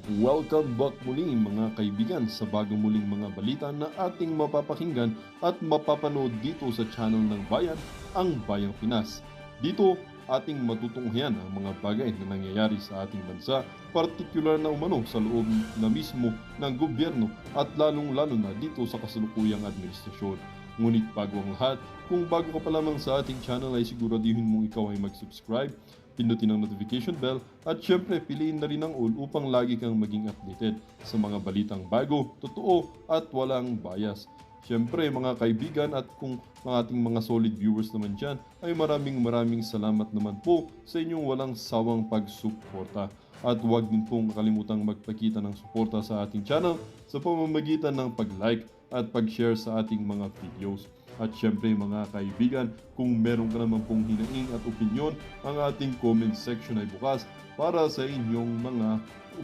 Welcome back muli mga kaibigan sa bagong muling mga balita na ating mapapakinggan at mapapanood dito sa channel ng Bayan, ang Bayang Pinas. Dito, ating matutunghayan ang mga bagay na nangyayari sa ating bansa, partikular na umano sa loob na mismo ng gobyerno at lalong-lalo na dito sa kasalukuyang administrasyon. Ngunit bago ang lahat, kung bago ka pa lamang sa ating channel ay siguraduhin mong ikaw ay mag-subscribe, pindutin ang notification bell at syempre piliin na rin ang all upang lagi kang maging updated sa mga balitang bago, totoo at walang bias. Syempre mga kaibigan at kung mga ating mga solid viewers naman dyan ay maraming salamat naman po sa inyong walang sawang pagsuporta. At huwag din pong kalimutang magpakita ng suporta sa ating channel sa pamamagitan ng pag-like at pag-share sa ating mga videos. At syempre mga kaibigan, kung meron ka naman pong hinaing at opinyon, ang ating comment section ay bukas para sa inyong mga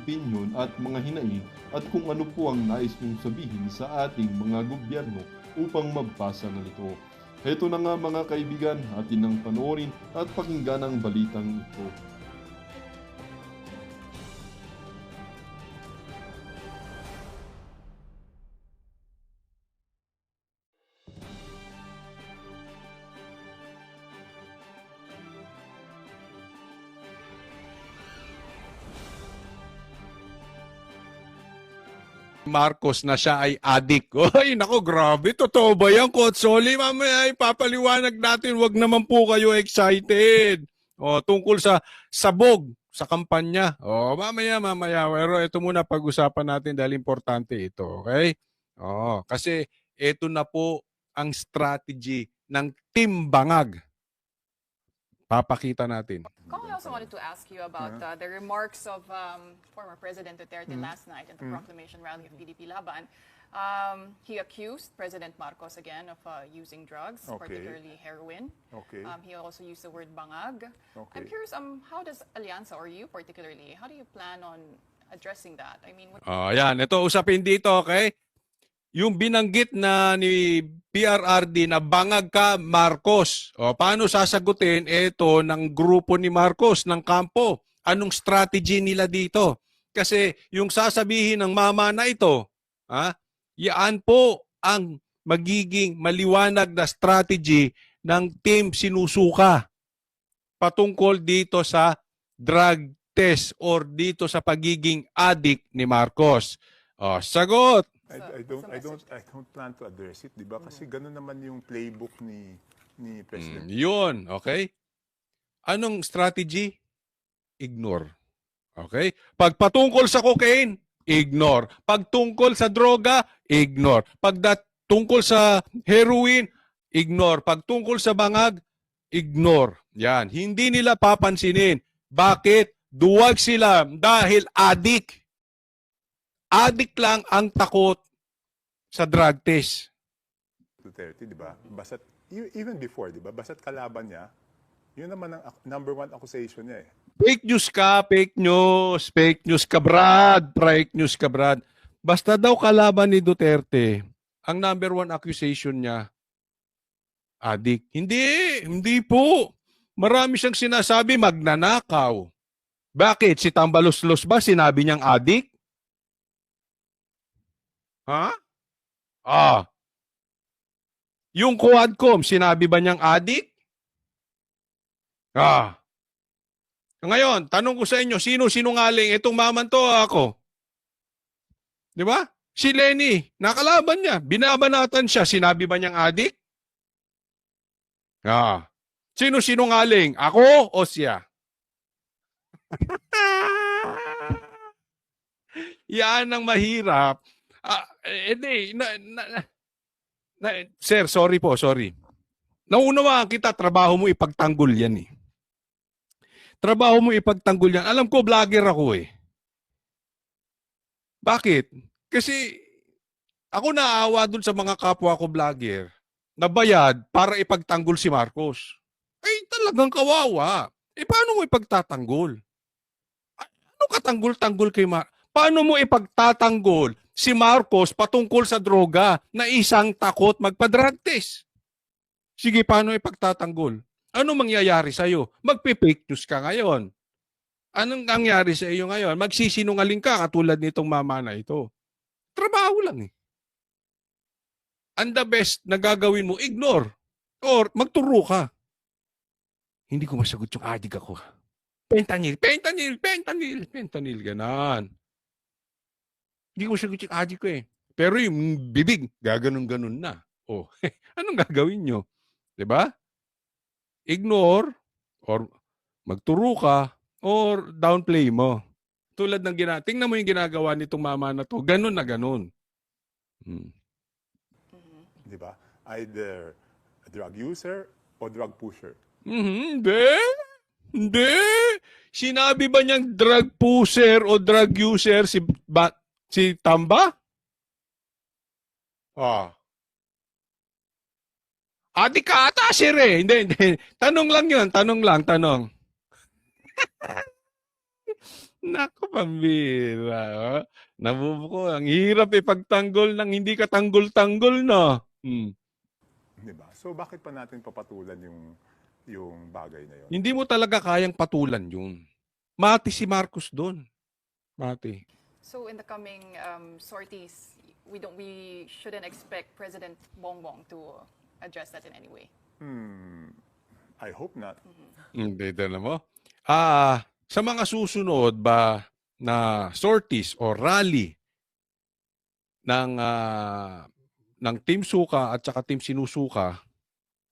opinyon at mga hinaing at kung ano po ang nais nyong sabihin sa ating mga gobyerno upang mabasa na nito. Heto na nga mga kaibigan, atin nang panoorin at pakinggan ang balitang ito. Marcos na siya ay adik. Ay, nako, grabe. Totoo ba yan, Coach Soli? Mamaya ipapaliwanag natin. Wag naman po kayo excited. Tungkol sa sabog sa kampanya. Mamaya. Pero ito muna pag-usapan natin dahil importante ito. Okay? Kasi ito na po ang strategy ng Team Bangag. Papakita natin. I also wanted to ask you about the remarks of former President Duterte last night at the proclamation rally of PDP Laban. He accused President Marcos again of using drugs, particularly heroin. He also used the word bangag. I'm curious, how does Alianza, or you particularly, how do you plan on addressing that? I mean, Yan. Ito, usapin dito, okay? Yung binanggit na ni PRRD na bangag ka, Marcos. Paano sasagutin ito ng grupo ni Marcos, ng kampo? Anong strategy nila dito? Kasi yung sasabihin ng mama na ito, yan po ang magiging maliwanag na strategy ng team sinusuka patungkol dito sa drug test or dito sa pagiging addict ni Marcos. Sagot! I don't plan to address it, 'di ba? Kasi ganoon naman yung playbook ni President. Yun, okay? Anong strategy? Ignore. Okay? Pag patungkol sa cocaine, ignore. Pag tungkol sa droga, ignore. Pag tungkol sa heroin, ignore. Pag tungkol sa bangag, ignore. Yan. Hindi nila papansinin. Bakit? Duwag sila dahil addict. Addict lang ang takot sa drug test. Duterte, 'di ba? Basat even before, 'di ba? Basat kalaban niya. 'Yun naman ang number one accusation niya eh. Fake news ka, fake news. Fake news ka, Brad. Fake news ka, Brad. Basta daw kalaban ni Duterte, ang number one accusation niya, addict. Hindi po. Marami siyang sinasabi, magnanakaw. Bakit? Si Tambaluslos ba sinabi niyang addict? Yung Quadcom, sinabi ba niyang addict? Ngayon, tanong ko sa inyo, sino sinungaling? Itong maman to ako. Di ba? Si Lenny, nakalaban niya. Binabanatan siya. Sinabi ba niyang addict? Sino sinungaling? Ako o siya? Yan ang mahirap. Sir, sorry. Naunawaan kita, trabaho mo ipagtanggol yan eh. Trabaho mo ipagtanggol yan. Alam ko, vlogger ako eh. Bakit? Kasi ako naawa dun sa mga kapwa ko vlogger na bayad para ipagtanggol si Marcos. Ay, talagang kawawa. Paano mo ipagtatanggol? Ano katanggol-tanggol kay Marcos? Paano mo ipagtatanggol si Marcos patungkol sa droga na isang takot magpa-drug test? Sige, paano ipagtatanggol? Ano mangyayari sa'yo? Magpe-fake news ka ngayon. Anong nangyari sa iyo ngayon? Magsisinungaling ka katulad nitong mama na ito. Trabaho lang eh. And the best na gagawin mo, ignore. Or magturo ka. Hindi ko masagot yung adik ako. Fentanyl, fentanyl, fentanyl, fentanyl, ganon. Hindi ko masagot yung adik ko eh. Pero yung bibig, gaganon-ganon na. Oh, anong gagawin nyo? Diba? Ignore, or magturo ka, or downplay mo. Tulad ng tingnan mo yung ginagawa nitong mama na to, ganon na ganon. Di ba? Either a drug user o drug pusher. Hindi. Hindi. Sinabi ba niyang drug pusher o drug user si Tamba? Ah. Adi ka ata, sir eh. Hindi. Tanong lang yun. Tanong lang. Naku, pambira. Oh. Nabubuko. Ang hirap ipagtanggol ng hindi ka tanggol-tanggol, no? Di ba? So bakit pa natin papatulan yung bagay na yun? Hindi mo talaga kayang patulan yun. Mati si Marcos doon. Mati. So in the coming sorties, we shouldn't expect President Bongbong to address that in any way. I hope not. Hindi, na mo. Sa mga susunod ba na sorties o rally ng Team Suka at saka Team Sinusuka,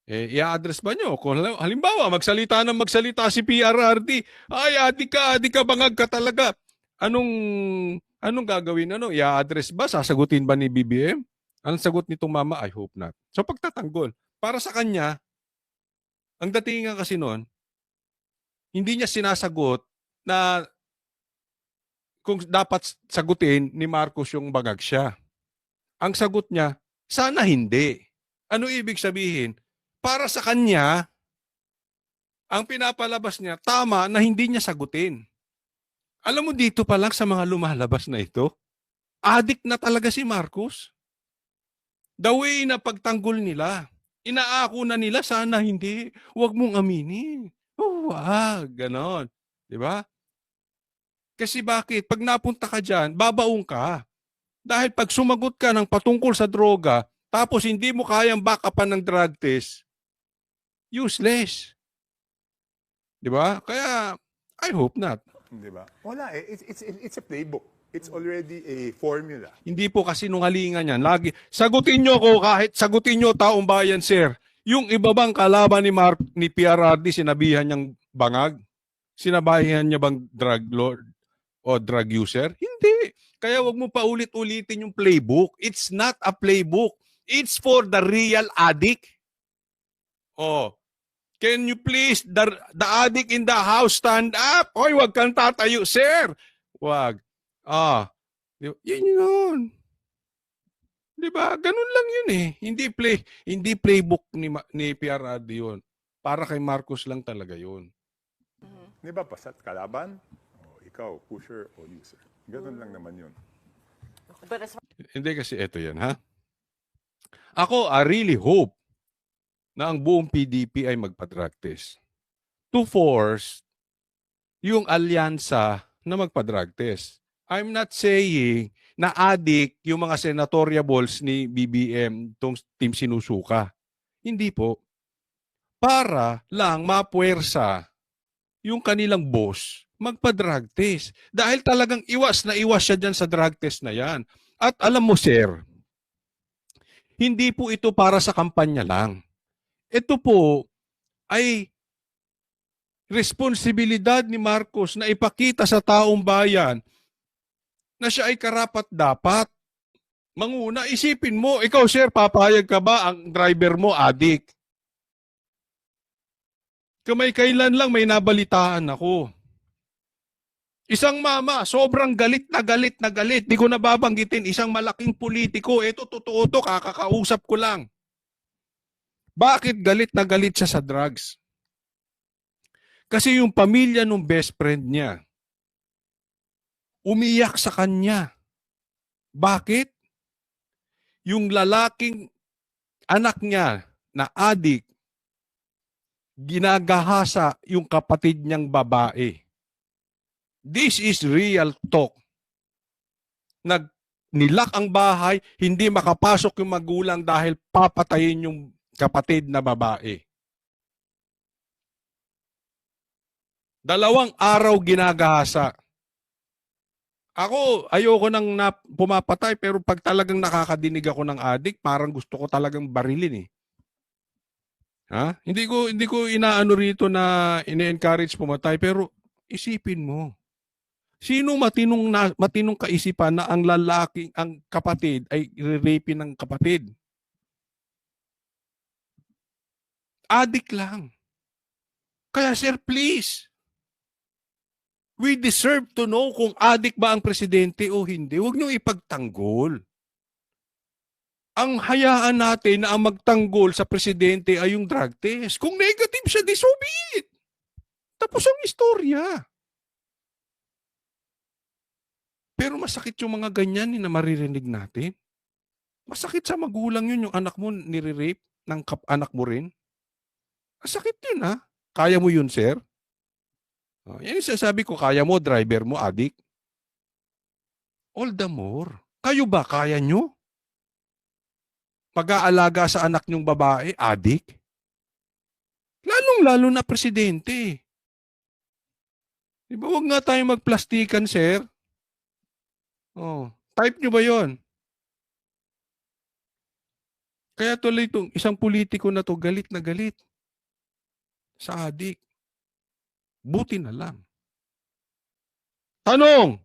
i-address ba nyo? Kung halimbawa, magsalita si PRRD, ay, adik ka, bangag ka talaga. Anong gagawin? I-address ba? Sasagutin ba ni BBM? Anong sagot nitong mama? I hope not. So pagtatanggol. Para sa kanya, ang datingan kasi noon, hindi niya sinasagot na kung dapat sagutin ni Marcos yung bangag siya. Ang sagot niya, sana hindi. Ano ibig sabihin? Para sa kanya, ang pinapalabas niya, tama na hindi niya sagutin. Alam mo dito pa lang sa mga lumalabas na ito, adik na talaga si Marcos. The way na pagtanggol nila, inaako na nila, sana hindi. Huwag mong aminin. Wag, ganon. Diba? Kasi bakit? Pag napunta ka dyan, babaong ka. Dahil pag sumagot ka ng patungkol sa droga, tapos hindi mo kayang backupan ng drug test, useless. Diba? Kaya, I hope not. Di ba? Wala eh. It's a playbook. It's already a formula. Hindi po kasi nungalingan yan. Lagi, sagutin nyo ko kahit sagutin nyo taong bayan, sir. Yung iba bang kalaban ni PRRD, sinabihan niyang bangag? Sinabihan niya bang drug lord o drug user? Hindi. Kaya wag mo pa ulit-ulitin yung playbook. It's not a playbook. It's for the real addict. Oh. Can you please, the addict in the house, stand up? Hoy, wag kang tatayo, sir. Wag. Yun. Diba? Ganun lang yun eh. Hindi playbook ni PRRD yun. Para kay Marcos lang talaga yun. Di ba? Pasat kalaban, o ikaw, pusher o user. Ganun lang naman yun. Hindi kasi ito yan, ha? Ako, I really hope na ang buong PDP ay magpa-drug test to force yung alyansa na magpa-drug test. I'm not saying na adik yung mga senatoriables ni BBM, itong Team Sinusuka. Hindi po. Para lang mapuwersa yung kanilang boss magpa-drug test. Dahil talagang iwas siya dyan sa drug test na yan. At alam mo, sir, hindi po ito para sa kampanya lang. Ito po ay responsibilidad ni Marcos na ipakita sa taong bayan na siya ay karapat-dapat. Manguna, isipin mo, ikaw sir, papayag ka ba ang driver mo adik? Kailan lang may nabalitaan ako. Isang mama, sobrang galit na galit. Di ko nababanggitin, isang malaking politiko. Ito, totoo to, kakakausap ko lang. Bakit galit na galit siya sa drugs? Kasi yung pamilya ng best friend niya, umiyak sa kanya. Bakit? Yung lalaking anak niya na adik, ginagahasa yung kapatid niyang babae. This is real talk. Nilak ang bahay, hindi makapasok yung magulang dahil papatayin yung kapatid na babae. 2 araw ginagahasa. Ako, ayoko nang pumapatay, pero pag talagang nakakadinig ako ng adik, parang gusto ko talagang barilin eh. Ha? Hindi ko inaano rito na ine-encourage pumatay, pero isipin mo. Sino matinong kaisipan na ang kapatid ay rape ng kapatid? Adik lang. Kaya sir, please. We deserve to know kung adik ba ang presidente o hindi. Huwag niyong ipagtanggol. Ang hayaan natin na ang magtanggol sa presidente ay yung drug test. Kung negative siya, di so be it. Tapos ang istorya. Pero masakit yung mga ganyan na maririnig natin. Masakit sa magulang yun, yung anak mo nire-rape ng anak mo rin. Masakit yun ha. Kaya mo yun, sir? Oh, yan yung sasabi ko, kaya mo, driver mo, adik. All the more. Kayo ba, kaya nyo? Pag-aalaga sa anak nyong babae, adik? Lalong-lalo na presidente. Di ba, huwag nga tayo magplastikan, sir? Oh, type nyo ba yon? Kaya tuloy itong isang politiko na to galit na galit sa adik. Buti na lang. Tanong!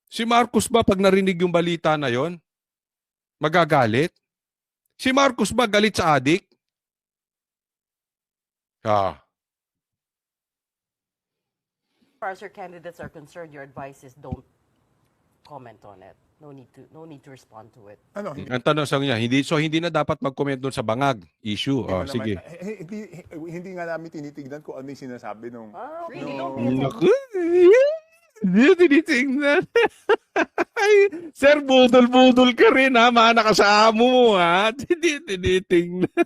Si Marcos ba pag narinig yung balita na yon, magagalit? Si Marcos ba galit sa adik? Ah. As far as your candidates are concerned, your advice is don't comment on it. No need to respond to it. Ano, Ang tanong sa kanya, hindi na dapat mag-comment doon sa bangag issue. Hindi Oh, mo naman- sige. hindi nga namin tinitignan kung ano yung sinasabi nung... Really nung- don't Naku, hindi tinitingnan. Ay, sir, budol-budol ka rin ha, mana ka sa amo mo ha. Hindi tinitingnan.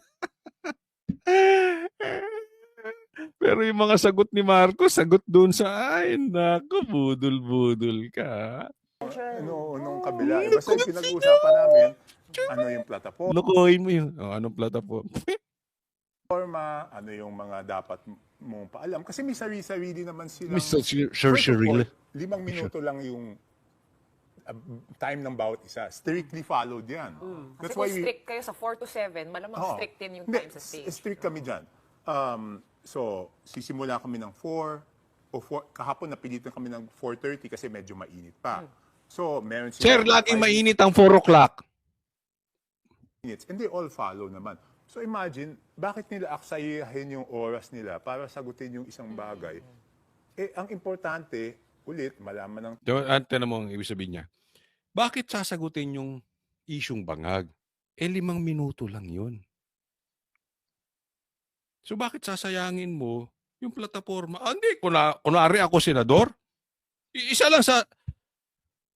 Pero yung mga sagot ni Marcos, sagot doon sa, ay, naku, budol-budol ka. nung kabila. Basta yung pinag-uusapan namin, ano yung plataforma, Lukuhin mo yun. Oh, anong platform? ano yung mga dapat mong paalam. Kasi may sarili naman silang... Mr. First of all, Sherry. 5 minuto lang yung time ng bawat isa. Strictly followed yan. Kasi kung strict kayo sa 4 to 7, malamang Oo. strict din yung Hindi, time sa stage. strict kami dyan. So, sisimula kami ng 4, kahapon napilitan kami ng 4:30 kasi medyo mainit pa. So, meron Sir, silang laging 5 mainit ang 4 o'clock. minutes. And they all follow naman. So, imagine, bakit nila aksayahin yung oras nila para sagutin yung isang bagay? Eh, ang importante, ulit, malaman ng Tanong mo ang ibig sabihin niya. Bakit sasagutin yung isyong bangag? 5 minuto lang yun. So bakit sasayangin mo yung plataforma? Hindi, kunwari ako senador. Isa lang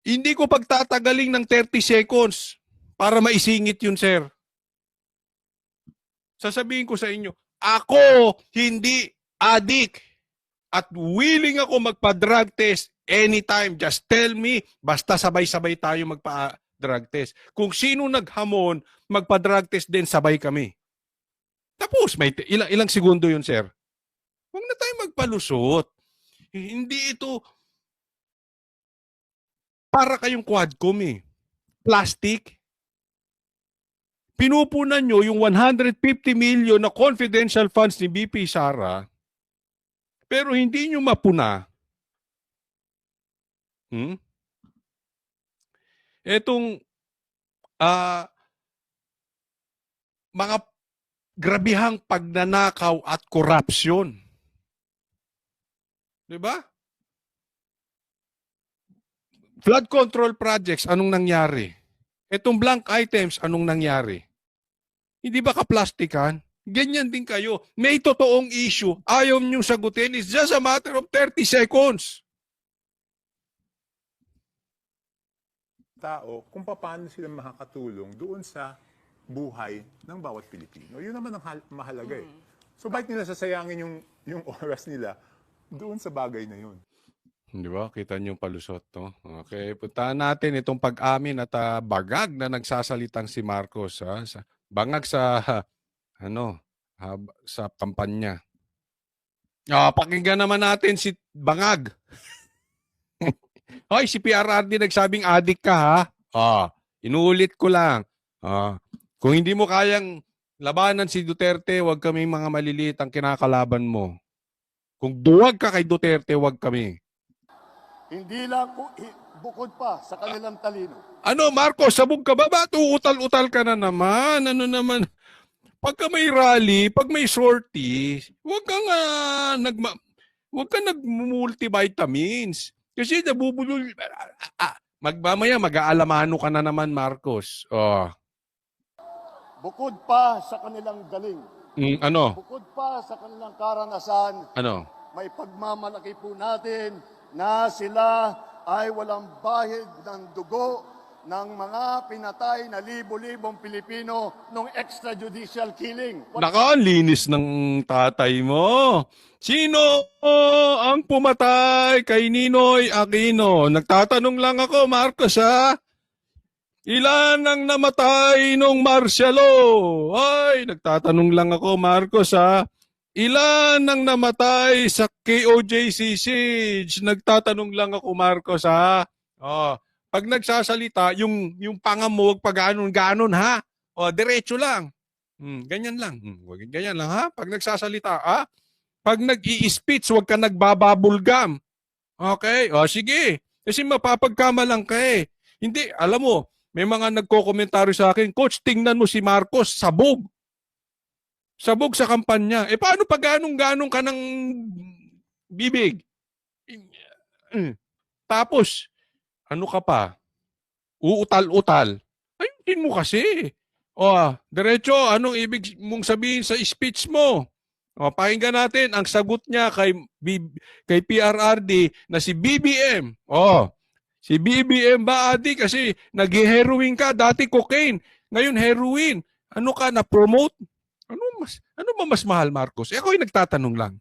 hindi ko pagtatagaling ng 30 seconds para maisingit yun, sir. Sasabihin ko sa inyo, ako hindi adik at willing ako magpa-drug test anytime. Just tell me, basta sabay-sabay tayo magpa-drug test. Kung sino naghamon, magpa-drug test din, sabay kami. Tapos, may ilang segundo yun, sir. Huwag na tayo magpalusot. Hindi ito para kayong quadcom eh. Plastic. Pinupunan nyo yung 150 million na confidential funds ni BP Sara, pero hindi nyo mapuna. Etong mga grabihang pagnanakaw at korupsyon. Diba? Flood control projects, anong nangyari? Etong blank items, anong nangyari? Hindi ba kaplastikan? Ganyan din kayo. May totoong issue. Ayaw niyong sagutin. It's just a matter of 30 seconds. tao kung paano sila makakatulong doon sa buhay ng bawat Pilipino. Yun naman ang mahalaga eh. So bakit nila sasayangin yung oras nila doon sa bagay na yun? Di ba? Kita niyo yung palusot, no? Okay, puntahan natin itong pag-amin at bagag na nagsasalitang si Marcos, ha? Bangag sa, ano, sa kampanya. Pakinggan naman natin si Bangag. Hoy, si PRRD nagsabing adik ka, ha? Inuulit ko lang. Kung hindi mo kayang labanan si Duterte, wag kami mga maliliit ang kinakalaban mo. Kung duwag ka kay Duterte, wag kami. Hindi lang bukod pa sa kanilang talino. Ano, Marcos, sabog ka ba? Ba't uutal-utal ka na naman? Ano naman? Pagka may rally, pag may sortie, huwag kang nag-multivitamins. Kasi nabubulol. Mamaya, mag-aalamano ka na naman, Marcos. Bukod pa sa kanilang galing, Ano? bukod pa sa kanilang karanasan, Ano? may pagmamalaki po natin na sila ay walang bahid ng dugo ng mga pinatay na libo-libong Pilipino nung extrajudicial killing. Naka, ang linis ng tatay mo. Sino ang pumatay kay Ninoy Aquino? Nagtatanong lang ako, Marcos, ha? Ilan ang namatay nung martial law? Ay, nagtatanong lang ako, Marcos, ha? Ilan ang namatay sa KOJCC? Nagtatanong lang ako, Marcos, ha? Pag nagsasalita, yung panga mo, wag pa ganon, ha? Diretso lang. Ganyan lang. Ganyan lang, ha? Pag nagsasalita, ha? Pag nag-i-speech, wag ka nagbababulgam. Okay? Sige. Kasi mapapagkamalang ka eh. Hindi, alam mo, may mga nagko-komentaryo sa akin, Coach, tingnan mo si Marcos, sabog. Sabog sa kampanya. Paano pag ganong-ganong ka ng bibig? Tapos, ano ka pa? Uutal-utal. Ayun mo kasi. Diretso, anong ibig mong sabihin sa speech mo? Pakinggan natin ang sagot niya kay PRRD na si BBM. Si BBM ba, Adi? Kasi nag-heroin ka, dati cocaine. Ngayon heroin. Ano ka na-promote? Ano ba mas mahal, Marcos? Ako yung nagtatanong lang.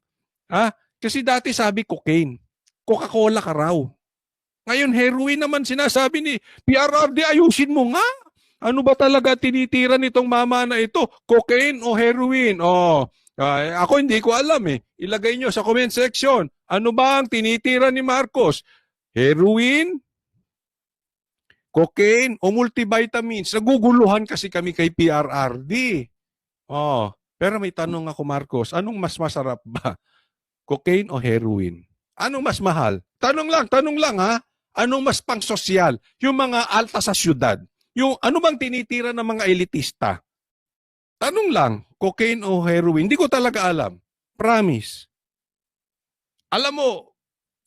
Kasi dati sabi cocaine. Coca-Cola ka raw. Ngayon heroin naman sinasabi ni PRRD, ayusin mo nga. Ano ba talaga tinitira nitong mama na ito? Cocaine o heroin? Ako hindi ko alam eh. Ilagay nyo sa comment section. Ano ba ang tinitira ni Marcos? Heroin? Cocaine o multivitamins? Naguguluhan kasi kami kay PRRD. Pero may tanong ako, Marcos, anong mas masarap ba? Cocaine o heroin? Anong mas mahal? Tanong lang ha? Anong mas pang-sosyal? Yung mga alta sa syudad. Yung ano bang tinitira ng mga elitista? Tanong lang, cocaine o heroin? Hindi ko talaga alam. Promise. Alam mo,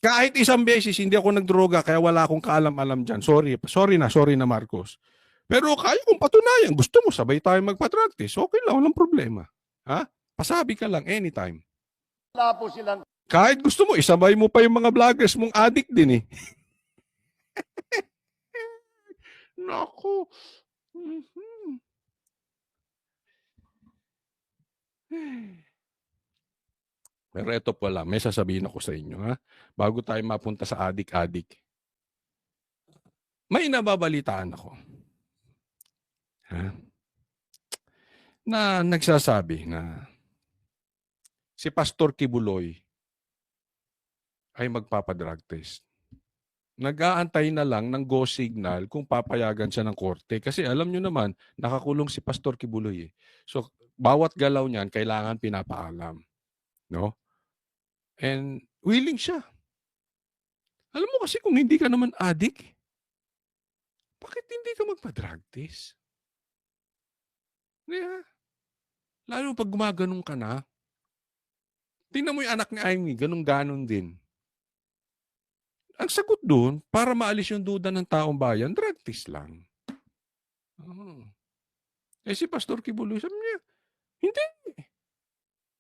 kahit isang beses hindi ako nagdroga kaya wala akong kaalam-alam dyan. Sorry na Marcos. Pero kaya kong patunayan. Gusto mo, sabay tayo magpa-drug test. Okay lang, walang problema. Pasabi ka lang anytime. Wala po silang Kahit gusto mo, isabay mo pa yung mga vloggers mong addict din eh. Naku. Pero ito pala, may sasabihin ako sa inyo, ha? Bago tayo mapunta sa adik-adik. May nababalitaan ako. Na nagsasabi na si Pastor Kibuloy ay magpapadrug test. Nag-aantay na lang ng go signal kung papayagan siya ng korte. Kasi alam nyo naman, nakakulong si Pastor Kibuloy eh. So, bawat galaw niyan, kailangan pinapaalam. No? And willing siya. Alam mo kasi kung hindi ka naman addict, bakit hindi ka magpa-drug test? Yeah. Lalo pag gumaganong ka na, tingnan mo yung anak ni Amy, ganun-ganon din. Ang sagot doon, para maalis yung duda ng taong bayan, drug test lang. Si Pastor Kibuloy, sabi niya, hindi.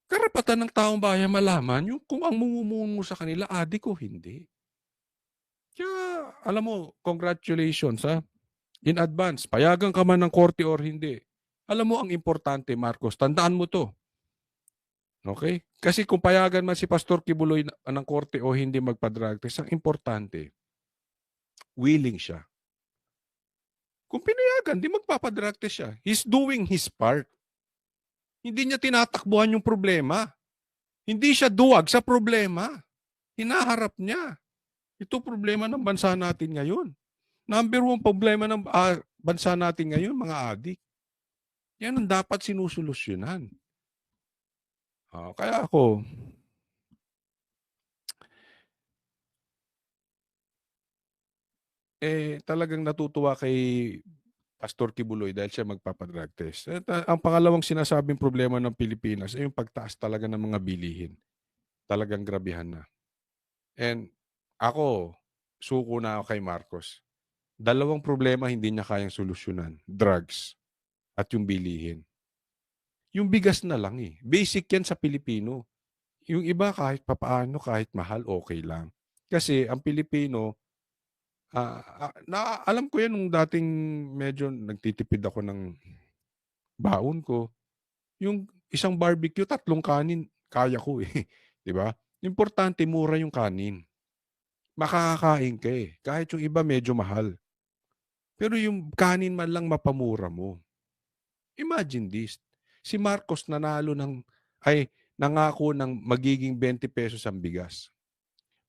Karapatan ng taong bayan malaman yung kung ang mumumuno sa kanila, adik o hindi. Kaya, alam mo, congratulations ha. In advance, payagan ka man ng korte or hindi. Alam mo, ang importante, Marcos, tandaan mo to. Okay? Kasi kung payagan man si Pastor Kibuloy ng korte o hindi magpa-drug test, ang importante, willing siya. Kung pinayagan, di magpapa-drug test siya. He's doing his part. Hindi niya tinatakbuhan yung problema. Hindi siya duwag sa problema. Hinaharap niya. Ito problema ng bansa natin ngayon. Number one problema ng bansa natin ngayon, mga adik. Yan ang dapat sinusolusyonan. Kaya ako, talagang natutuwa kay Pastor Kibuloy dahil siya magpapadrug test. At, ang pangalawang sinasabing problema ng Pilipinas ay yung pagtaas talaga ng mga bilihin. Talagang grabihan na. And ako, suko na ako kay Marcos. Dalawang problema hindi niya kayang solusyonan. Drugs at yung bilihin. Yung bigas na lang eh. Basic yan sa Pilipino. Yung iba kahit papaano, kahit mahal, okay lang. Kasi ang Pilipino, alam ko yan nung dating medyo nagtitipid ako ng baon ko. Yung isang barbecue, 3 kanin, kaya ko eh. Diba? Importante, mura yung kanin. Makakakain ka eh. Kahit yung iba medyo mahal. Pero yung kanin man lang mapamura mo. Imagine this. Si Marcos nangako ng magiging 20 pesos ang bigas.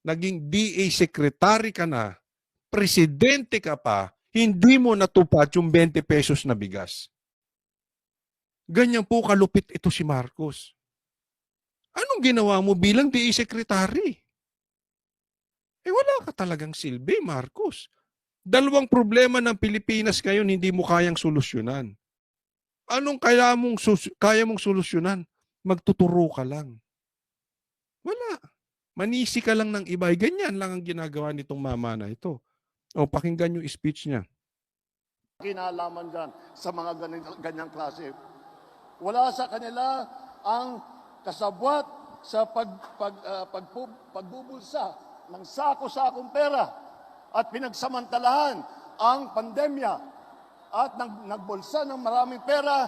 Naging DA secretary ka na, presidente ka pa, hindi mo natupad yung 20 pesos na bigas. Ganyan po kalupit ito si Marcos. Anong ginawa mo bilang DA secretary? Wala ka talagang silbi, Marcos. Dalawang problema ng Pilipinas ngayon hindi mo kayang solusyonan. Anong kaya mong solusyonan? Magtuturo ka lang. Wala. Manisi ka lang ng iba. Ganyan lang ang ginagawa nitong mama na ito. Pakinggan yung speech niya. Kinalaman dyan sa mga ganyang klase. Wala sa kanila ang kasabwat sa pagbubulsa ng sako-sakong pera at pinagsamantalahan ang pandemya at nagbulsa ng maraming pera,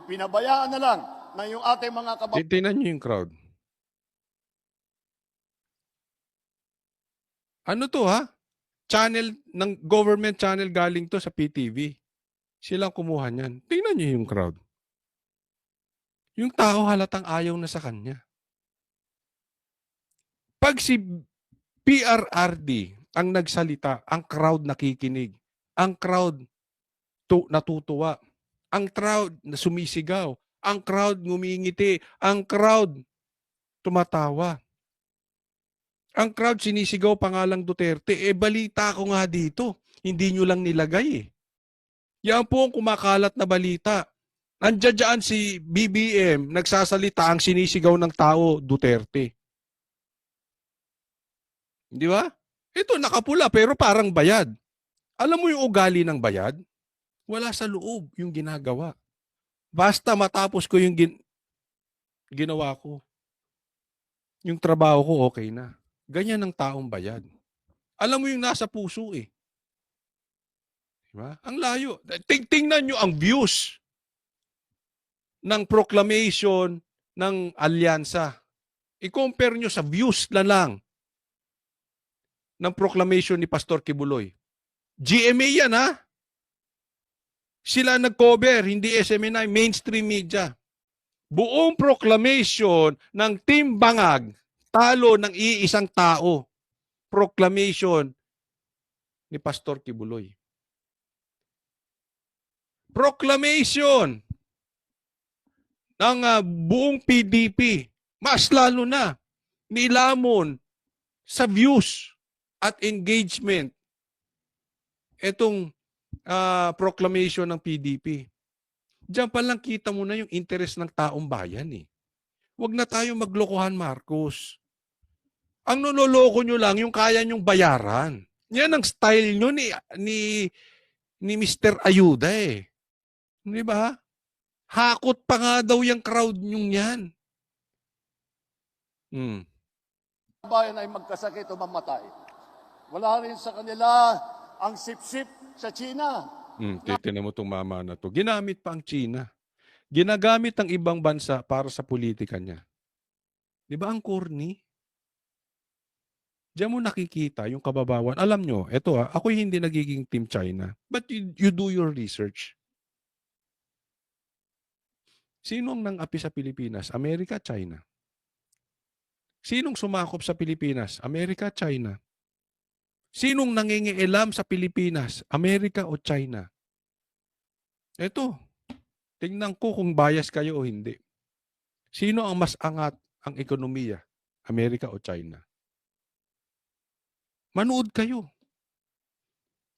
pinabayaan na lang na yung ating mga kababayan. Tingnan niyo yung crowd. Ano to ha? Channel ng government channel galing to sa PTV. Silang kumuha niyan. Tingnan niyo yung crowd. Yung tao halatang ayaw na sa kanya. Pag si PRRD ang nagsalita, ang crowd nakikinig. Ang crowd natutuwa. Ang crowd na sumisigaw. Ang crowd ngumingiti. Ang crowd tumatawa. Ang crowd sinisigaw pangalang Duterte. Balita ko nga dito. Hindi nyo lang nilagay eh. Yan po ang kumakalat na balita. Andiyan si BBM, nagsasalita ang sinisigaw ng tao, Duterte. Di ba? Ito, nakapula pero parang bayad. Alam mo yung ugali ng bayad? Wala sa loob yung ginagawa. Basta matapos ko yung ginawa ko. Yung trabaho ko, okay na. Ganyan ang taong bayad. Alam mo yung nasa puso eh. Diba? Ang layo. Tingnan nyo ang views ng proclamation ng alyansa. I-compare nyo sa views na lang ng proclamation ni Pastor Kibuloy. GMA yan ha. Sila nag-cover, hindi SMNI, mainstream media. Buong proclamation ng Team Bangag, talo ng iisang tao. Proclamation ni Pastor Kibuloy. Proclamation ng buong PDP, mas lalo na, nilamon sa views at engagement itong proclamation ng PDP. Diyan pa lang kita mo na yung interest ng taong bayan eh. Huwag na tayo maglokohan, Marcos. Ang nololoko nyo lang yung kaya nyong bayaran. Yan ang style nyo ni Mr. Ayuda eh. Di ba? Hakot pa nga daw yung crowd nyong yan. Bayan ay magkasakit o mamatay. Wala rin sa kanila ang sip-sip sa China. Titignan mo itong mama na to. Ginamit pa ang China. Ginagamit ang ibang bansa para sa politika niya. Di ba ang corny? Diyan mo nakikita yung kababawan. Alam nyo, eto ako hindi nagiging Team China. But you do your research. Sino ang nang-api sa Pilipinas? Amerika, China. Sinong sumakop sa Pilipinas? Amerika, China. Sinong nangingialam sa Pilipinas? Amerika o China? Eto, tingnan ko kung bias kayo o hindi. Sino ang mas angat ang ekonomiya? Amerika o China? Manood kayo.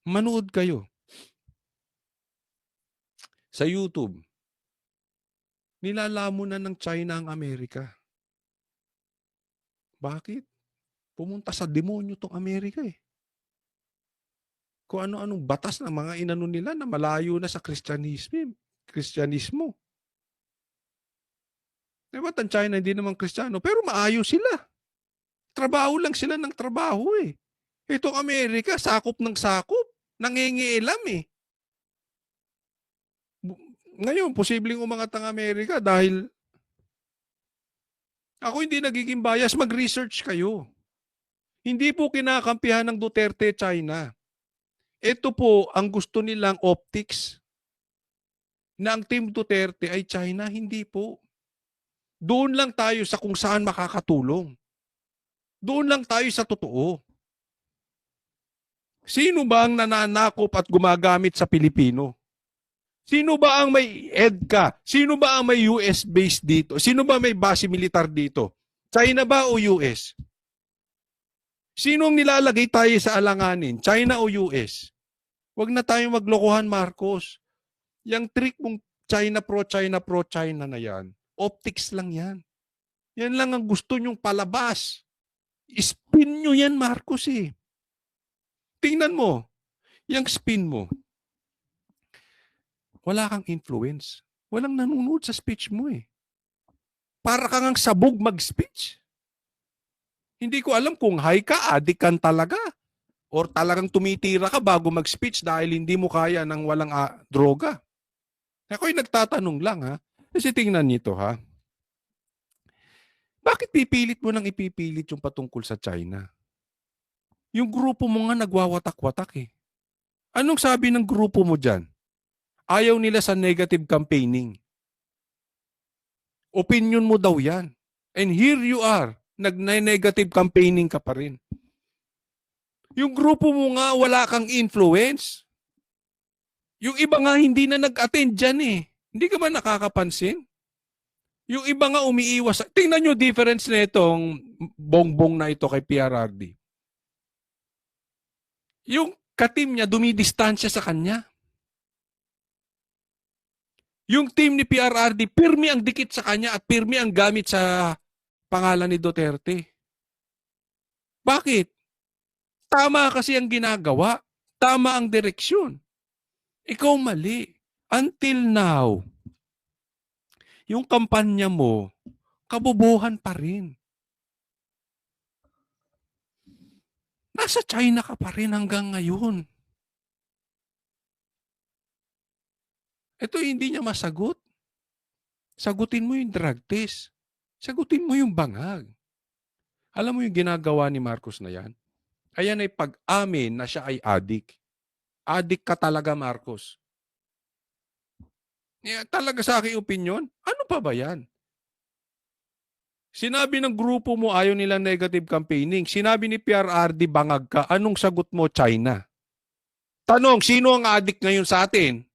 Manood kayo. Sa YouTube, nilalamunan ng China ang Amerika. Bakit? Pumunta sa demonyo tong Amerika eh. Kung ano-anong batas ng mga inano nila na malayo na sa Kristyanismo. Diba, ang China hindi naman Kristiyano, pero maayos sila. Trabaho lang sila ng trabaho eh. Itong Amerika, sakop ng sakop. Nangingialam eh. Ngayon, posibleng umangat ang Amerika dahil ako hindi nagiging bias, mag-research kayo. Hindi po kinakampihan ng Duterte China. Ito po ang gusto nilang optics na ang Team Duterte ay China, hindi po. Doon lang tayo sa kung saan makakatulong. Doon lang tayo sa totoo. Sino ba ang nananakop at gumagamit sa Pilipino? Sino ba ang may EDCA? Sino ba ang may US base dito? Sino ba may base militar dito? China ba o US? Sino ang nilalagay tayo sa alanganin? China o US? Huwag na tayong maglokohan, Marcos. Yang trick mong China na yan, optics lang yan. Yan lang ang gusto nyong palabas. Spin nyo yan, Marcos eh. Tingnan mo, yung spin mo, wala kang influence. Walang nanonood sa speech mo eh. Para kang ang sabog mag-speech. Hindi ko alam kung high ka, adik kan talaga. Or talagang tumitira ka bago mag-speech dahil hindi mo kaya ng walang droga. Ako'y nagtatanong lang ha. Kasi tingnan nito ha. Bakit pipilit mo nang ipipilit yung patungkol sa China? Yung grupo mo nga nagwawatak-watak eh. Anong sabi ng grupo mo dyan? Ayaw nila sa negative campaigning. Opinion mo daw yan. And here you are, nag-negative campaigning ka pa rin. Yung grupo mo nga wala kang influence. Yung iba nga hindi na nag-attend dyan eh. Hindi ka ba nakakapansin? Yung iba nga umiiwas. Tingnan nyo difference na itong bongbong na ito kay PRRD. Yung katim niya dumidistansya sa kanya. Yung team ni PRRD, pirmi ang dikit sa kanya at pirmi ang gamit sa pangalan ni Duterte. Bakit? Tama kasi ang ginagawa. Tama ang direksyon. Ikaw mali. Until now, yung kampanya mo, kabobohan pa rin. Nasa China ka pa rin hanggang ngayon. Ito hindi niya masagot. Sagutin mo yung drug test. Sagutin mo yung bangag. Alam mo yung ginagawa ni Marcos na yan? Ayan ay pag-amin na siya ay adik. Adik ka talaga, Marcos. Talaga sa aking opinion, ano pa ba yan? Sinabi ng grupo mo ayaw nilang negative campaigning. Sinabi ni PRRD bangag ka. Anong sagot mo, China? Tanong, sino ang adik ngayon sa atin?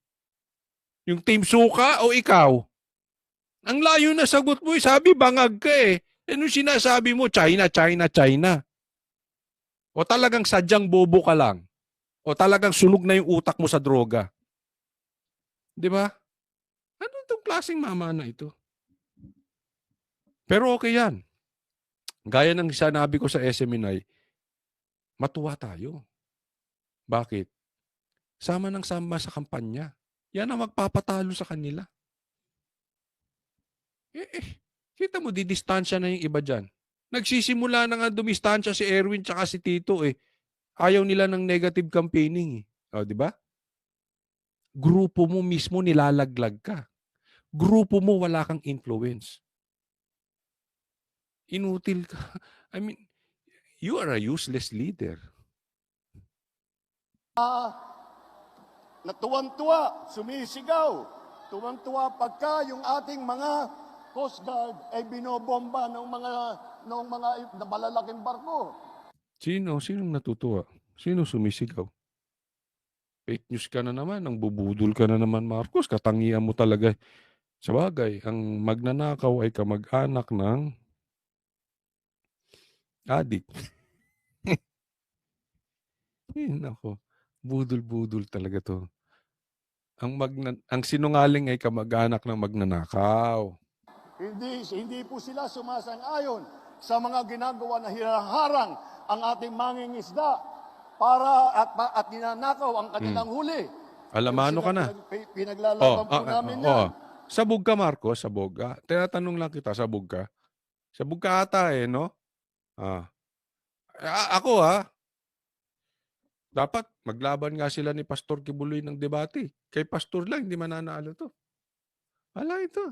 Yung Team Suka o ikaw? Ang layo na sagot mo, sabi bangag ka eh. Anong sinasabi mo? China. O talagang sadyang bobo ka lang? O talagang sunog na yung utak mo sa droga? Di ba? Ano itong klaseng mama na ito? Pero okay yan. Gaya ng sinabi ko sa SMNI, matuwa tayo. Bakit? Sama ng sama sa kampanya. Yan ang magpapatalo sa kanila. Kita mo, didistansya na yung iba dyan. Nagsisimula na nga dumistansya si Erwin tsaka si Tito eh. Ayaw nila ng negative campaigning eh. O, di ba? Grupo mo mismo nilalaglag ka. Grupo mo wala kang influence. Inutil ka. I mean, you are a useless leader. Na tuwang-tuwa, sumisigaw, tuwang-tuwa pagka yung ating mga Coast Guard ay binobomba ng mga malalaking barko. Sino? Sinong natutuwa? Sino sumisigaw? Fake news ka na naman. Ang bubudol ka na naman, Marcos. Katangian mo talaga. Sabagay, ang magnanakaw ay kamag-anak ng adik. Nako. Budol-budol talaga to. Ang sinungaling ay kamag-anak ng magnanakaw. Hindi po sila sumasang-ayon sa mga ginagawa na hinaharang ang ating mangingisda para at ninanakaw ang kanilang huli. Alamano ka na. Pinaglalaban po namin yan. Sabog ka, Marcos. Sabog ka. Tinatanong lang kita, sabog ka. Sabog ka ata no? Ako dapat maglaban nga sila ni Pastor Kibuloy ng debate. Kay Pastor lang, hindi mananalo to. Wala ito.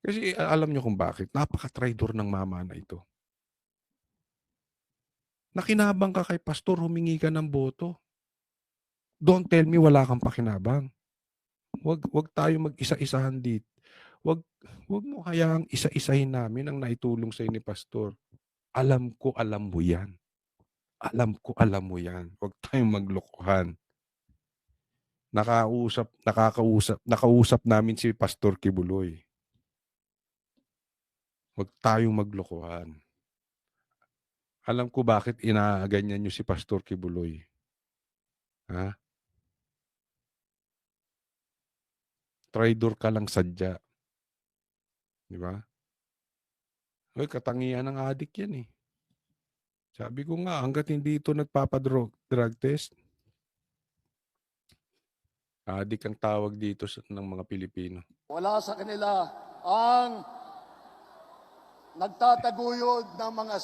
Kasi alam nyo kung bakit. Napaka-traidor ng mama na ito. Nakinabang ka kay Pastor, humingi ka ng boto. Don't tell me wala kang pakinabang. Wag tayo mag-isa-isahan dito. Wag mo hayaang isa-isahin namin ang naitulong sa ni Pastor. Alam ko, alam mo yan. Alam ko, alam mo yan. Huwag tayong maglokohan. Nakausap namin si Pastor Kibuloy. Huwag tayong maglokohan. Alam ko bakit inaganyan nyo si Pastor Kibuloy. Ha? Traidor ka lang sadya. Di ba? Ay, katangian ng adik yan eh. Sabi ko nga, hanggat hindi ito nagpapadrug test, adik ang tawag dito ng mga Pilipino. Wala sa kanila ang nagtataguyod ng mga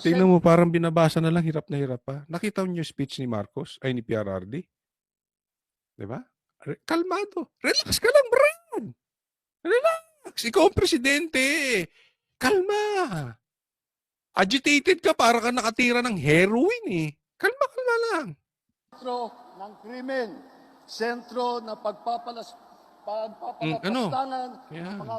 Tingnan mo, parang binabasa na lang, hirap na hirap pa. Nakita mo yung speech ni Marcos, ay ni PRRD? Di ba? Kalmado. Relax ka lang, Brian. Relax. Ikaw ang presidente. Kalma. Agitated ka, para ka nakatira ng heroin eh. Kalma lang. sentro ng krimen, sentro na pagpapalapastangan ng mga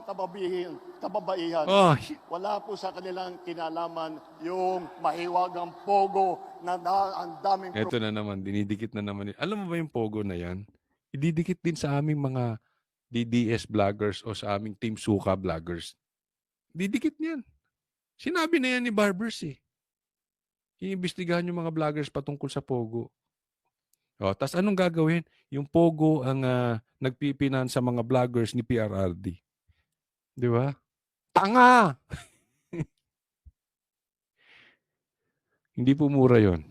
kababaihan. Oh, Wala po sa kanilang kinalaman yung mahiwagang pogo na ang daming eto na naman, dinidikit na naman. Alam mo ba yung pogo na yan? Ididikit din sa aming mga DDS vloggers o sa aming Team Suka vloggers. Didikit niyan. Sinabi na yan ni Barbers eh. Iimbestigahan yung mga vloggers patungkol sa pogo. O, tas anong gagawin? Yung pogo ang nagpipinan sa mga vloggers ni PRRD. Di ba? Tanga! Hindi po mura yon.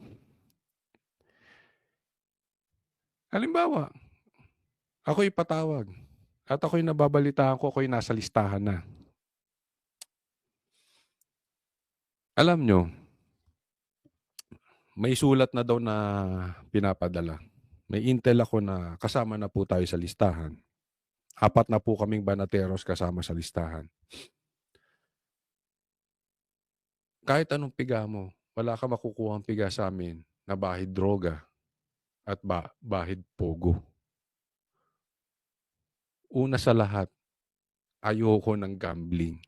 Halimbawa, ako'y patawag at ako'y nababalitaan ko, ako'y nasa listahan na. Alam nyo, may sulat na daw na pinapadala. May intel ako na kasama na po tayo sa listahan. 4 na po kaming banateros kasama sa listahan. Kahit anong piga mo, wala ka makukuha ang piga sa amin na bahid droga at bahid pogo. Una sa lahat, ayoko ng gambling.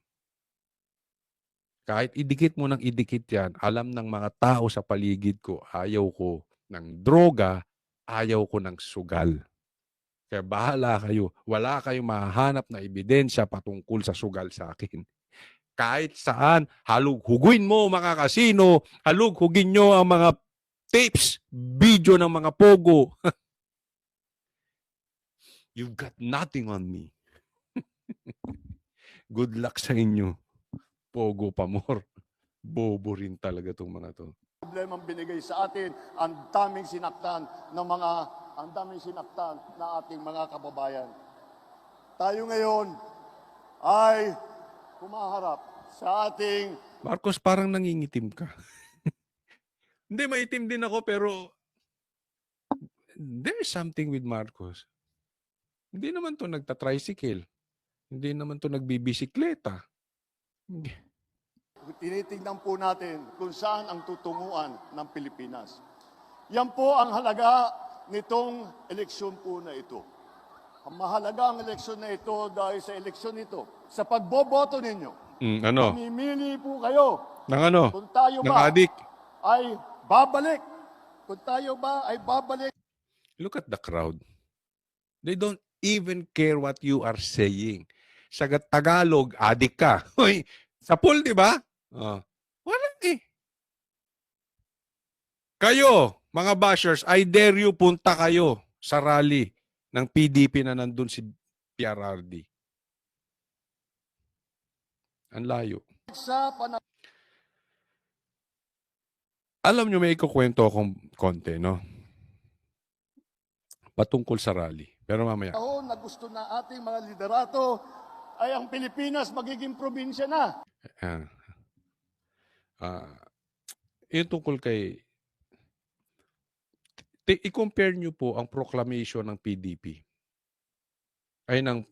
Kahit idikit mo ng idikit yan, alam ng mga tao sa paligid ko, ayaw ko ng droga, ayaw ko ng sugal. Kaya bahala kayo. Wala kayong mahanap na ebidensya patungkol sa sugal sa akin. Kahit saan, halughuguin mo mga kasino, halughugin nyo ang mga tapes, video ng mga pogo. You've got nothing on me. Good luck sa inyo. Pogo pa more. Bobo rin talaga itong mga to. problemang binigay sa atin, ang daming sinaktan na ating mga kababayan. Tayo ngayon ay humaharap sa ating Marcos, parang nangingitim ka. Hindi, maitim din ako pero there's something with Marcos. Hindi naman to nagta-tricycle. Hindi naman to nagbibisikleta. tinitingnan po natin kung saan ang tutunguan ng Pilipinas. Yan po ang halaga nitong eleksyon po na ito. Ang mahalaga ang eleksyon na ito dahil sa eleksyon ito, sa pagboboto ninyo, Ano? mamimili po kayo Ng ano? kung tayo Ng ba adik. ay babalik. Kung tayo ba ay babalik Look at the crowd. They don't even care what you are saying. Sa Tagalog, adik ka. Hoy, sa pool, di ba? Wala eh. Kayo, mga bashers, I dare you, punta kayo sa rally ng PDP na nandun si PRRD. Ang layo. sa panahon Alam nyo, may ikukwento akong konti, no? Patungkol sa rally. Pero mamaya. na gusto na ating mga liderato ay ang Pilipinas magiging probinsya na. Yung tungkol kay... I-compare nyo po ang proclamation ng PDP ay ng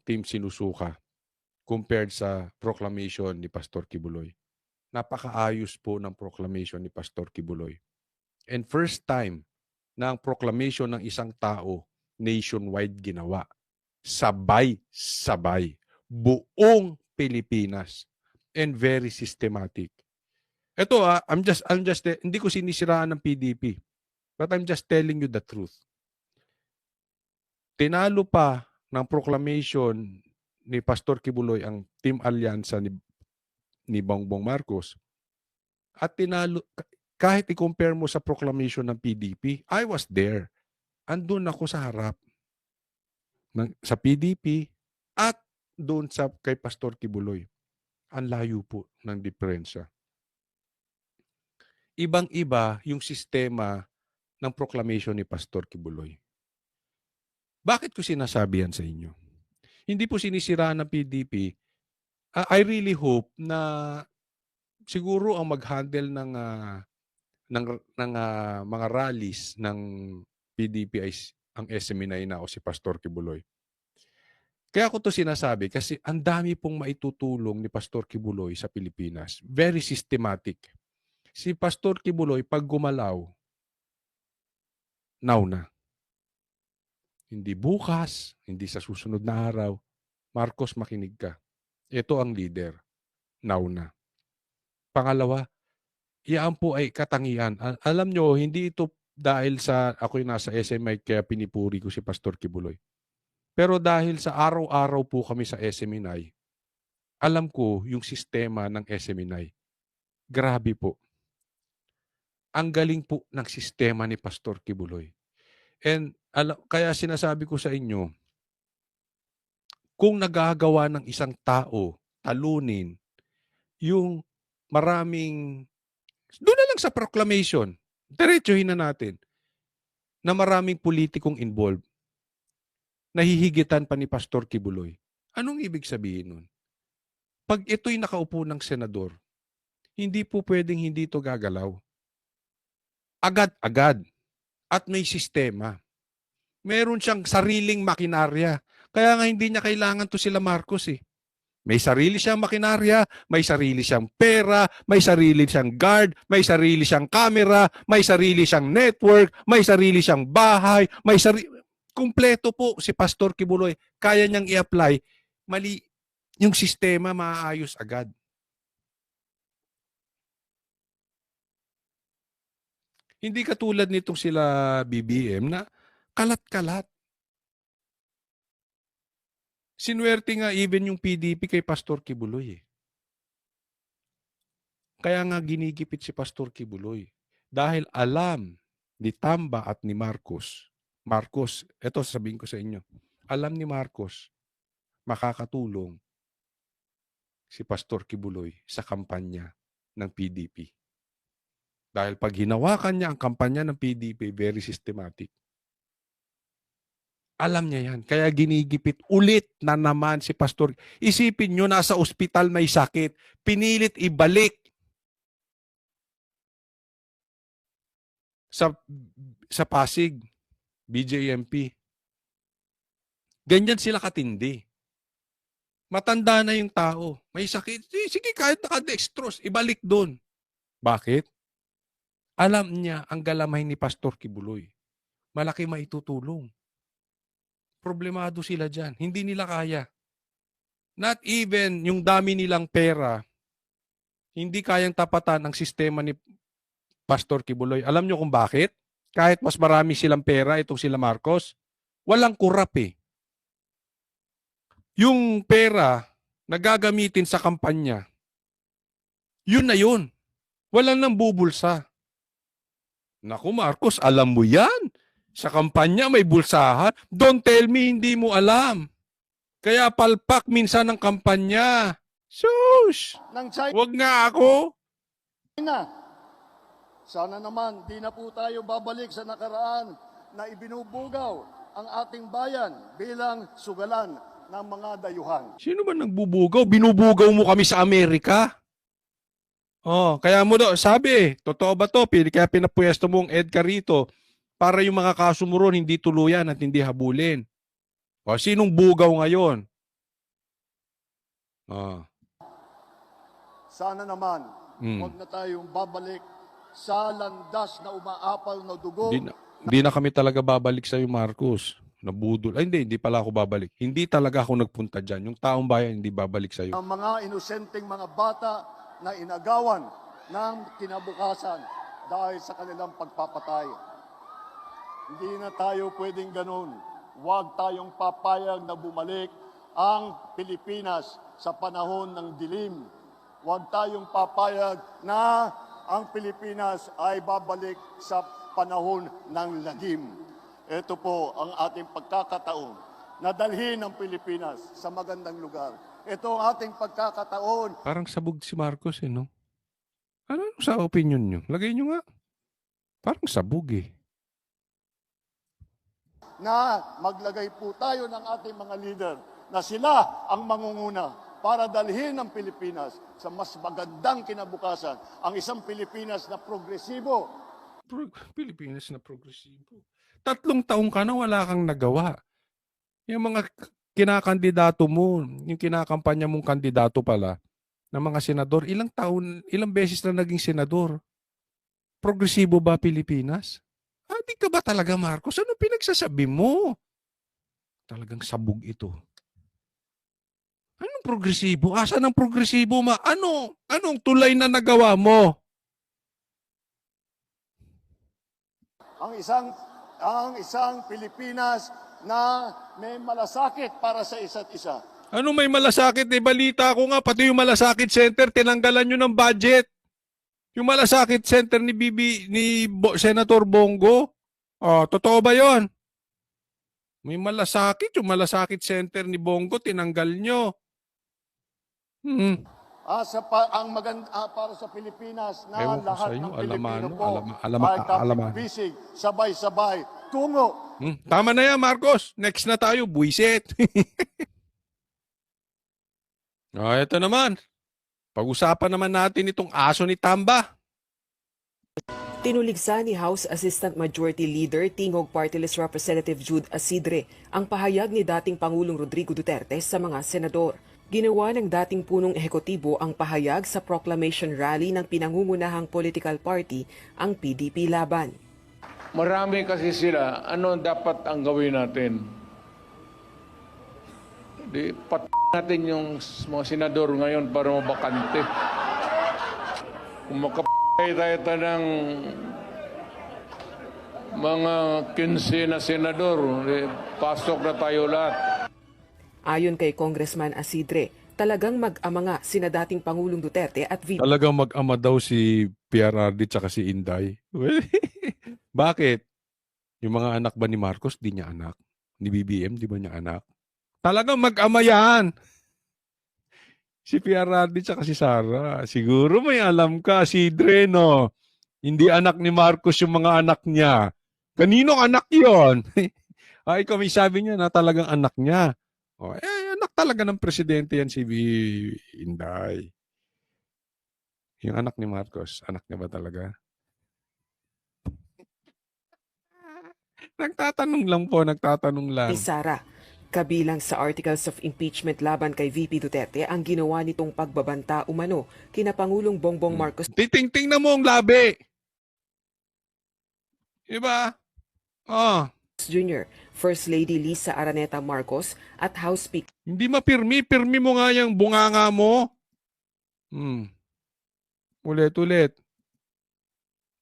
Team Sinusuka compared sa proclamation ni Pastor Kibuloy. Napakaayos po ng proclamation ni Pastor Kibuloy. And first time na ang proclamation ng isang tao nationwide ginawa. Sabay-sabay. Buong Pilipinas. And very systematic. Ito I'm just hindi ko sinisiraan ng PDP. But I'm just telling you the truth. Tinalo pa ng proclamation ni Pastor Kibuloy ang Team Alyansa ni Bongbong Marcos. At tinalo, kahit i-compare mo sa proclamation ng PDP, I was there. Andun ako sa harap sa PDP at doon kay Pastor Kibuloy. Ang layo po ng diferensya. Ibang-iba yung sistema ng proclamation ni Pastor Kibuloy. Bakit ko sinasabi yan sa inyo? Hindi po sinisiraan ng PDP. I really hope na siguro ang mag-handle ng mga rallies ng PDP ay ang SMNI na o si Pastor Kibuloy. Kaya ko to sinasabi kasi ang dami pong maitutulong ni Pastor Kibuloy sa Pilipinas. Very systematic. Si Pastor Kibuloy, pag gumalaw, now na. Hindi bukas, hindi sa susunod na araw. Marcos, makinig ka. Ito ang leader. Now na. Pangalawa, iyan po ay katangian. Alam nyo, hindi ito dahil sa ako'y nasa SMI kaya pinipuri ko si Pastor Kibuloy. Pero dahil sa araw-araw po kami sa SMNI, alam ko yung sistema ng SMNI. Grabe po. Ang galing po ng sistema ni Pastor Kibuloy. And kaya sinasabi ko sa inyo, kung nagagawa ng isang tao talunin yung maraming, doon na lang sa proclamation, diretsuhin na natin, na maraming politikong involved, nahihigitan pa ni Pastor Kibuloy. Anong ibig sabihin nun? Pag ito'y nakaupo ng senador, hindi po pwedeng hindi ito gagalaw. Agad-agad. At may sistema. Meron siyang sariling makinarya. Kaya nga hindi niya kailangan to sila Marcos eh. May sarili siyang makinarya, may sarili siyang pera, may sarili siyang guard, may sarili siyang camera, may sarili siyang network, may sarili siyang bahay, kumpleto po si Pastor Kibuloy. Kaya niyang i-apply. Mali yung sistema, maayos agad. Hindi katulad nitong sila BBM na kalat-kalat. Sinuwerte nga even yung PDP kay Pastor Kibuloy eh. Kaya nga ginigipit si Pastor Kibuloy. Dahil alam ni Tamba at ni Marcos, eto sabihin ko sa inyo, alam ni Marcos, makakatulong si Pastor Kibuloy sa kampanya ng PDP. Dahil pag hinawakan niya ang kampanya ng PDP, very systematic. Alam niya yan. Kaya ginigipit ulit na naman si Pastor. Isipin nyo, nasa ospital may sakit. Pinilit ibalik sa Pasig, BJMP. Ganyan sila katindi. Matanda na yung tao. May sakit. Sige, kahit nakadextrose, ibalik doon. Bakit? Alam niya ang galamay ni Pastor Kibuloy. Malaki maitutulong. Problemado sila dyan. Hindi nila kaya. Not even yung dami nilang pera, hindi kayang tapatan ang sistema ni Pastor Kibuloy. Alam niyo kung bakit? Kahit mas marami silang pera, itong sila Marcos, walang kurap eh. Yung pera na gagamitin sa kampanya, yun na yun. Walang nang bubulsa. Naku Marcos, alam mo yan. Sa kampanya may bulsahan. Don't tell me hindi mo alam. Kaya palpak minsan ng kampanya. Sus! ng China. Wag nga ako. Sana naman di na po tayo babalik sa nakaraan na ibinubugaw ang ating bayan bilang sugalan ng mga dayuhan. Sino ba nagbubugaw? Binubugaw mo kami sa Amerika? Oh, kaya mo daw, sabi, totoo ba to? Kaya pinapwesto mo ang EDCA rito para yung mga kaso mo ron hindi tuluyan at hindi habulin. O, sinong bugaw ngayon? Oh. Sana naman, huwag na tayong babalik sa landas na umaapal na dugo. Hindi na kami talaga babalik sa iyo, Marcos. Nabudol. Ay, hindi pala ako babalik. Hindi talaga ako nagpunta dyan. Yung taong bayan hindi babalik sa iyo. Ang mga inosenteng mga bata na inagawan ng kinabukasan dahil sa kanilang pagpapatay. Hindi na tayo pwedeng ganun. Huwag tayong papayag na bumalik ang Pilipinas sa panahon ng dilim. Huwag tayong papayag na ang Pilipinas ay babalik sa panahon ng lagim. Ito po ang ating pagkakataon na dalhin ang Pilipinas sa magandang lugar. Ito ang ating pagkakataon Parang sabog si Marcos no? Ano sa opinion nyo? Lagay nyo nga. Parang sabog eh. na maglagay po tayo ng ating mga leader na sila ang mangunguna para dalhin ang Pilipinas sa mas magandang kinabukasan. Ang isang Pilipinas na progresibo. Pilipinas na progresibo. 3 taong ka na wala kang nagawa. Yung mga kinakandidato mo, yung kinakampanya mong kandidato pala, ng mga senador, ilang beses na naging senador. Progresibo ba Pilipinas? Di ka ba talaga, Marcos? Ano pinagsasabi mo? Talagang sabog ito. Anong progresibo? Asan ang progresibo, Anong tulay na nagawa mo? Ang isang Pilipinas na may malasakit para sa isa't isa. Ano may malasakit? Balita ko nga, pati yung malasakit center, tinanggalan nyo ng budget. Yung malasakit center ni Senator Bongo. Totoo ba yon? May malasakit, yung malasakit center ni Bongo, tinanggal nyo. Para sa Pilipinas na Ewan ko lahat sa'yo, ng Pilipino po alaman. ay kapigbisig, sabay-sabay, tungo. Tama na yan, Marcos. Next na tayo, buisit. Ito naman. Pag-usapan naman natin itong aso ni Tamba. Tinuligsa ni House Assistant Majority Leader Tingog Party List Representative Jude Asidre ang pahayag ni dating Pangulong Rodrigo Duterte sa mga senador. Ginawa ng dating punong ehekutibo ang pahayag sa proclamation rally ng pinangungunahang political party, ang PDP Laban. Marami kasi sila. Ano dapat ang gawin natin? Natin yung mga senador ngayon para mabakante. Kung makapagay tayo ng mga 15 na senador, pasok na tayo lahat. Ayon kay Congressman Asidre, talagang mag-ama nga sina dating Pangulong Duterte at VP Talagang mag-ama daw si PRRD tsaka si Inday. Bakit? Yung mga anak ba ni Marcos, di niya anak? Ni BBM, di ba niya anak? Talagang mag-ama yan. Si PRRD tsaka si Sara. Siguro may alam ka, si Dre, no? Hindi anak ni Marcos yung mga anak niya. Kaninong anak yon? Ikaw may sabi niya na talagang anak niya. Anak talaga ng presidente yan si Inday. Yung anak ni Marcos, anak niya ba talaga? Nagtatanong lang po. Sara. Kabilang sa articles of impeachment laban kay VP Duterte ang ginawa nitong pagbabanta umano kina Pangulong Bongbong Marcos Tingnan mo ang labi. Diba? Oh, Jr., First Lady Lisa Araneta Marcos at House Speaker hindi mapirmi. Pirmi mo nga yung bunganga mo. Ulit-ulit.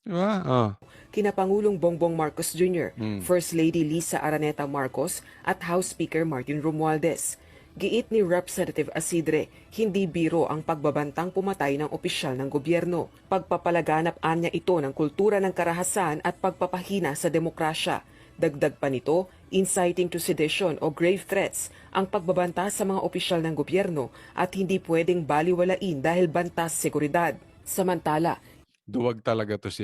Diba? Oh. kina Pangulong Bongbong Marcos Jr., First Lady Lisa Araneta Marcos at House Speaker Martin Romualdez. Giit ni Representative Asidre, hindi biro ang pagbabantang pumatay ng opisyal ng gobyerno. Pagpapalaganap anya ito ng kultura ng karahasan at pagpapahina sa demokrasya. Dagdag pa nito, inciting to sedition o grave threats ang pagbabanta sa mga opisyal ng gobyerno at hindi pwedeng baliwalain dahil bantas seguridad. Samantala, Duwag talaga to si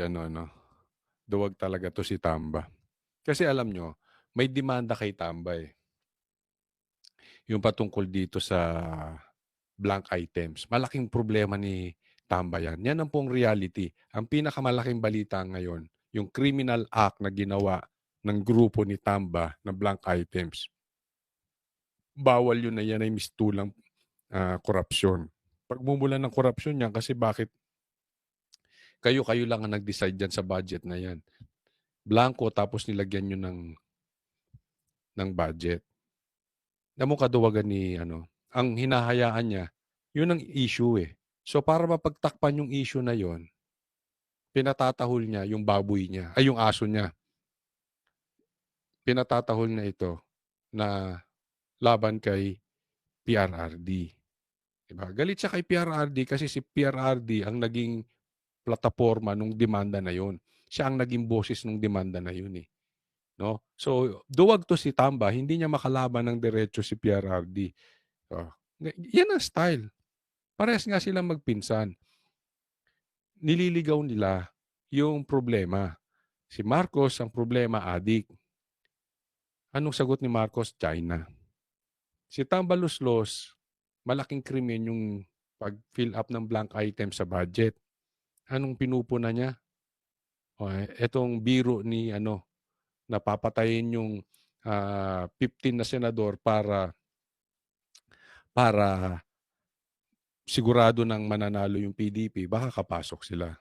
Duwag talaga to si Tamba. Kasi alam nyo, may demanda kay Tamba eh. Yung patungkol dito sa blank items. Malaking problema ni Tamba yan. Yan ang pong reality. Ang pinakamalaking balita ngayon, yung criminal act na ginawa ng grupo ni Tamba na blank items. Bawal yun na yan ay mistulang korupsyon. Pagmumula ng korupsyon yan kasi bakit kayo lang ang nag-decide dyan sa budget na yan. Blanco tapos nilagyan nyo ng budget. Namang kaduwagan ni ang hinahayaan niya, yun ang issue eh. So para mapagtakpan yung issue na yon, pinatatahol niya yung baboy niya, ay yung aso niya. Pinatatahol na ito na laban kay PRRD. Diba? Galit siya kay PRRD kasi si PRRD ang naging plataforma nung demanda na yon. Siya ang naging boses nung demanda na yun eh. No? So, duwag to si Tamba, hindi niya makalaban ng diretso si PRRD. Yan ang style. Parehas nga silang magpinsan. Nililigaw nila yung problema. Si Marcos, ang problema, adik. Anong sagot ni Marcos? China. Si Tamba Luslos, malaking krimen yung pag-fill up ng blank item sa budget. Anong pinupuna niya? Etong biro ni napapatayin yung 15 na senador para sigurado nang mananalo yung PDP, baka kapasok sila.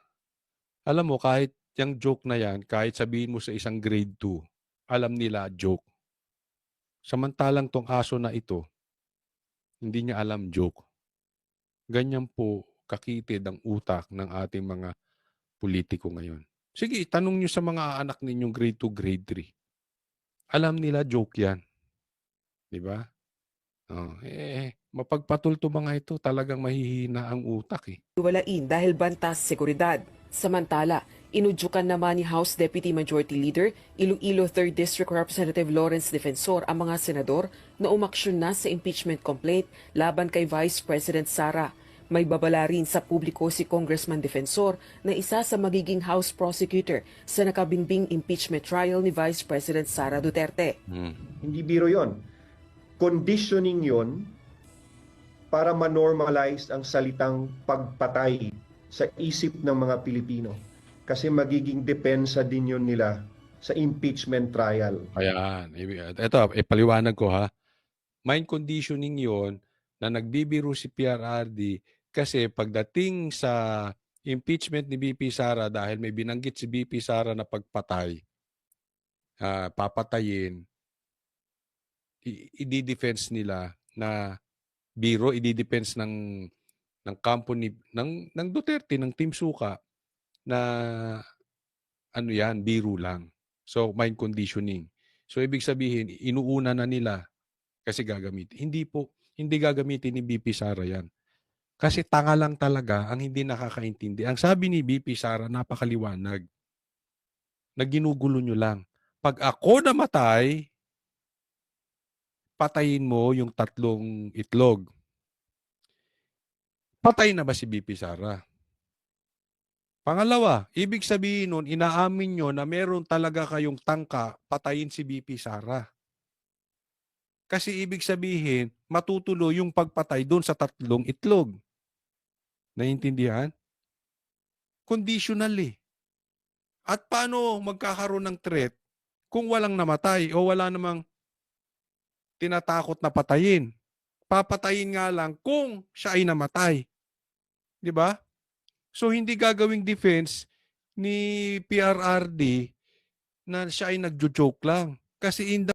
Alam mo, kahit yung joke na yan, kahit sabihin mo sa isang grade 2, alam nila joke. Samantalang tong aso na ito, hindi niya alam joke. Ganyan po kakitid ang utak ng ating mga politiko ngayon. Sige, tanong nyo sa mga anak ninyong grade 2, grade 3. Alam nila joke yan. Diba? Mapagpatulto mga ito, talagang mahihina ang utak eh. walain dahil bantas seguridad. Samantala, inudyukan naman ni House Deputy Majority Leader Iloilo 3rd District Representative Lawrence Defensor ang mga senador na umaksyon na sa impeachment complaint laban kay Vice President Sara. May babala rin sa publiko si Congressman Defensor na isa sa magiging House Prosecutor sa nakabinbing impeachment trial ni Vice President Sara Duterte. Hindi biro yon. Conditioning yon para ma-normalize ang salitang pagpatay sa isip ng mga Pilipino. Kasi magiging depensa din yun nila sa impeachment trial. Ayan. Ito, paliwanag ko ha. Mind conditioning yon na nagbibiro si PRRD kasi pagdating sa impeachment ni BP Sara dahil may binanggit si BP Sara na pagpatay, papatayin, i-defense nila na biro, i-defense ng kampo ng Duterte, ng Team Suka na biro lang. So, mind conditioning. So, ibig sabihin, inuuna na nila kasi gagamitin. Hindi gagamitin ni BP Sara yan. Kasi tanga lang talaga ang hindi nakakaintindi. Ang sabi ni BP Sara, napakaliwanag. Naginugulo nyo lang. Pag ako namatay, patayin mo yung 3 itlog. Patay na ba si BP Sara? Pangalawa, ibig sabihin nun, inaamin nyo na meron talaga kayong tangka, patayin si BP Sara. Kasi ibig sabihin, matutuloy yung pagpatay doon sa 3 itlog. Naiintindihan? Conditional eh. At paano magkakaroon ng threat kung walang namatay o wala namang tinatakot na patayin. Papatayin nga lang kung siya ay namatay. 'Di ba? So hindi gagawing defense ni PRRD na siya ay nagjo-joke lang. Kasi in the